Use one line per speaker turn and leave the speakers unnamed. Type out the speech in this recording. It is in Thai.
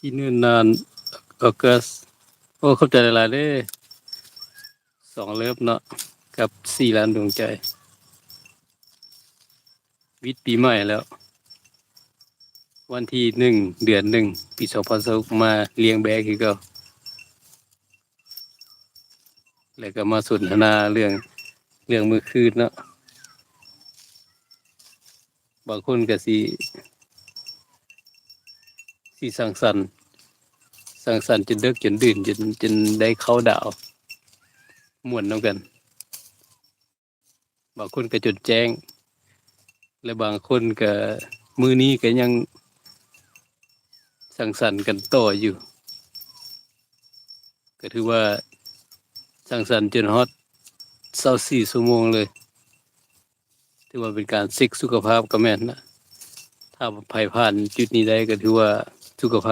ที่เนิ่นนานออกัสโอ้เข้าใจหลายๆเด้2เลิฟเนาะกับ4ล้านดวงใจวิทย์ปีใหม่แล้ว วันที่1เดือน1ปี2026มาเลี้ยงแบกคือเก่าแล้วก็มาสนทนาเรื่องมื้อคืนเนาะบางคนก็สิสังสรรค์จนดึกจนดื่นจนได้เข้าดาวม่วนนำกันบางคนก็จนแจ้งและบางคนก็มื้อนี้ก็ยังสังสรรค์กันต่ออยู่ก็ถือว่าสังสรรค์จนฮอด24ชั่วโมงเลยถือว่าเป็นการเช็กสุขภาพก็แม่นนะถ้าไผผ่านจุดนี้ได้ก็ถือว่าสุขภาพ